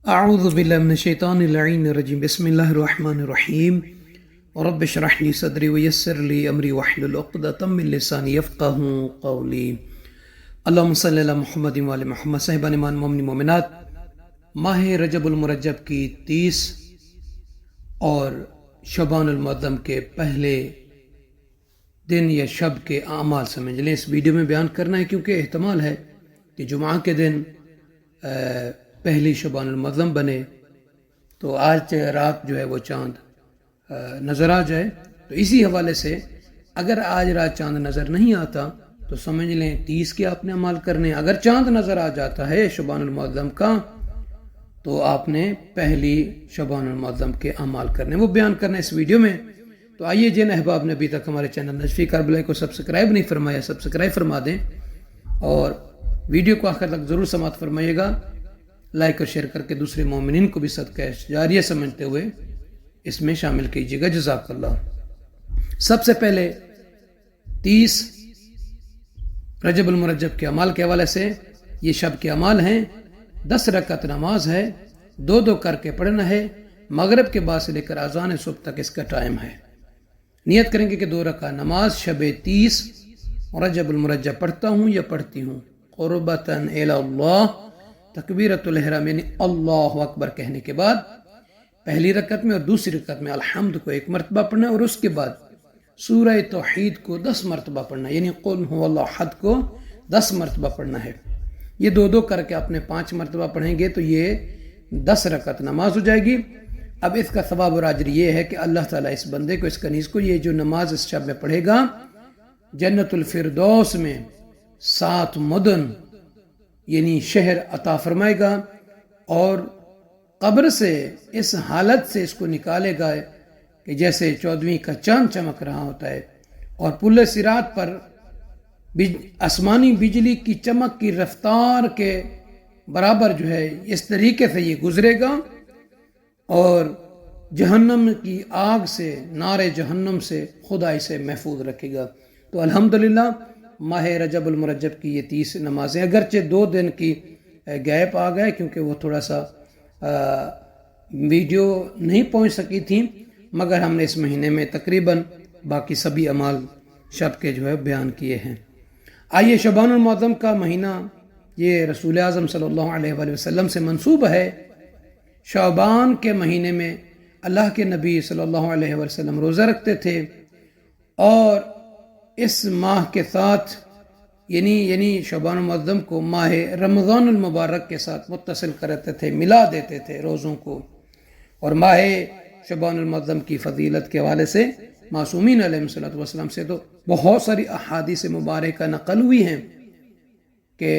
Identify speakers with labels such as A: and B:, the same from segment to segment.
A: اعوذ باللہ من الشیطان اللعین الرجیم بسم اللہ الرحمن الرحیم رب اشرح لی صدری ویسر لی امری واحلل عقدۃ من لسانی یفقہوا قولی اللہم صلی علی محمد وعلی محمد صاحبان ایمان مومنین مومنات، ماہ رجب المرجب کی 30 اور شعبان المعظم کے پہلے دن یا شب کے اعمال سمجھ لیں۔ اس ویڈیو میں بیان کرنا ہے کیونکہ احتمال ہے کہ جمعہ کے دن پہلی شعبان المعظم بنے، تو آج رات جو ہے وہ چاند نظر آ جائے، تو اسی حوالے سے اگر آج رات چاند نظر نہیں آتا تو سمجھ لیں 30 کے آپ نے عمال کرنے۔ اگر چاند نظر آ جاتا ہے شعبان المعظم کا تو آپ نے پہلی شعبان المعظم کے اعمال کرنے، وہ بیان کرنا اس ویڈیو میں۔ تو آئیے، جن احباب نے ابھی تک ہمارے چینل نجفی کربلا کو سبسکرائب نہیں فرمایا، سبسکرائب فرما دیں اور ویڈیو کو آخر تک ضرور سماعت فرمائیے گا، لائک اور شیئر کر کے دوسرے مومنین کو بھی صدقہ جاریہ سمجھتے ہوئے اس میں شامل کیجیے گا۔ جزاک اللہ۔ سب سے پہلے 30 رجب المرجب کے اعمال کے حوالے سے یہ شب کے اعمال ہیں۔ 10 رکعت نماز ہے، 2 کر کے پڑھنا ہے، مغرب کے بعد سے لے کر اذان صبح تک اس کا ٹائم ہے۔ نیت کریں گے کہ 2 رکعت نماز شب 30 رجب المرجب پڑھتا ہوں یا پڑھتی ہوں، قربتاً الی اللہ، تکبیرۃ الاحرام یعنی اللہ اکبر کہنے کے بعد پہلی رکعت میں اور دوسری رکعت میں الحمد کو 1 مرتبہ پڑھنا ہے، اور اس کے بعد سورہ توحید کو 10 مرتبہ پڑھنا ہے، یعنی قل هو اللہ احد کو 10 مرتبہ پڑھنا ہے۔ یہ 2 کر کے آپ نے 5 مرتبہ پڑھیں گے تو یہ 10 رکعت نماز ہو جائے گی۔ اب اس کا ثواب اور اجر یہ ہے کہ اللہ تعالیٰ اس بندے کو، اس کنیز کو، یہ جو نماز اس شب میں پڑھے گا، جنت الفردوس میں 7 مدن یعنی شہر عطا فرمائے گا، اور قبر سے اس حالت سے اس کو نکالے گا کہ جیسے 14ویں کا چاند چمک رہا ہوتا ہے، اور پل صراط پر آسمانی بجلی کی چمک کی رفتار کے برابر جو ہے اس طریقے سے یہ گزرے گا، اور جہنم کی آگ سے، نار جہنم سے خدا اسے محفوظ رکھے گا۔ تو الحمدللہ ماہ رجب المرجب کی یہ 30 نمازیں، اگرچہ 2 دن کی گیپ آ گئے کیونکہ وہ تھوڑا سا ویڈیو نہیں پہنچ سکی تھی، مگر ہم نے اس مہینے میں تقریباً باقی سبھی اعمال شب کے جو ہے بیان کیے ہیں۔ آئیے، شعبان المعظم کا مہینہ یہ رسول اعظم صلی اللہ علیہ وآلہ وسلم سے منسوب ہے۔ شعبان کے مہینے میں اللہ کے نبی صلی اللہ علیہ وسلم روزہ رکھتے تھے، اور اس ماہ کے ساتھ یعنی شعبان المعظم کو ماہ رمضان المبارک کے ساتھ متصل کرتے تھے، ملا دیتے تھے روزوں کو۔ اور ماہ شعبان المعظم کی فضیلت کے حوالے سے معصومین علیہ السلام سے تو بہت ساری احادیث مبارکہ نقل ہوئی ہیں کہ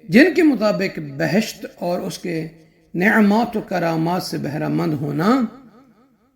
A: جن کے مطابق بہشت اور اس کے نعمات و کرامات سے بہرہ مند ہونا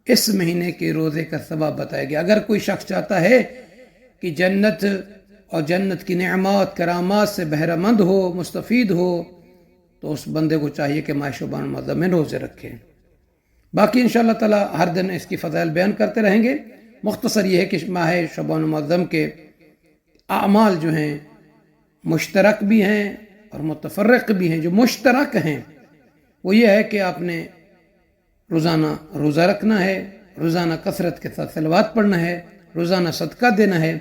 A: اس مہینے کے روزے کا ثواب بتایا گیا۔ اگر کوئی شخص چاہتا ہے کہ جنت اور جنت کی نعمات کرامات سے بہرہ مند ہو، مستفید ہو، تو اس بندے کو چاہیے کہ ماہ شعبان المعظم میں روزے رکھے۔ باقی انشاءاللہ تعالی ہر دن اس کی فضائل بیان کرتے رہیں گے۔ مختصر یہ ہے کہ ماہ شعبان المعظم کے اعمال جو ہیں مشترک بھی ہیں اور متفرق بھی ہیں۔ جو مشترک ہیں وہ یہ ہے کہ آپ نے روزانہ روزہ رکھنا ہے، روزانہ کثرت کے ساتھ صلوات پڑھنا ہے، روزانہ صدقہ دینا ہے،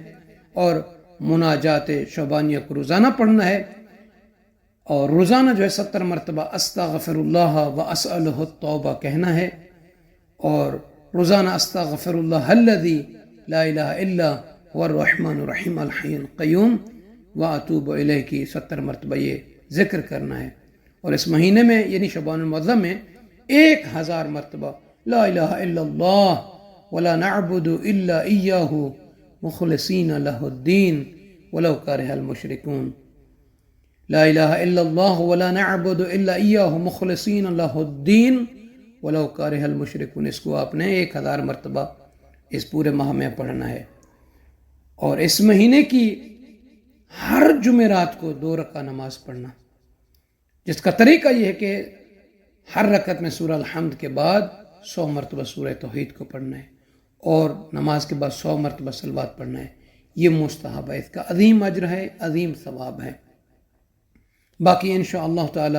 A: اور مناجات شعبانیہ کو روزانہ پڑھنا ہے، اور روزانہ جو ہے 70 مرتبہ استغفر اللہ و اسألہ التوبہ کہنا ہے، اور روزانہ استغفر اللہ الذی لا الہ الا هو الرحمن الرحیم الحی القیوم و اتوب الیہ کی 70 مرتبہ یہ ذکر کرنا ہے۔ اور اس مہینے میں یعنی شعبان المعظم میں 1000 مرتبہ لا الہ الا اللہ ولا نعبد الا ایاہ مخلصین لہ الدین ولو کرہ المشرکون، لا الہ الا اللہ ولا نعبد الا ایاہ مخلصین لہ الدین ولو کرہ المشرکون۔ اس کو آپ نے 1000 مرتبہ اس پورے ماہ میں پڑھنا ہے، اور اس مہینے کی ہر جمعرات کو 2 رکعت نماز پڑھنا، جس کا طریقہ یہ ہے کہ ہر رکعت میں سورہ الحمد کے بعد 100 مرتبہ سورہ توحید کو پڑھنا ہے، اور نماز کے بعد 100 مرتبہ صلوات پڑھنا ہے۔ یہ مستحب ہے، اس کا عظیم اجر ہے، عظیم ثواب ہے۔ باقی انشاءاللہ تعالی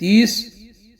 A: 30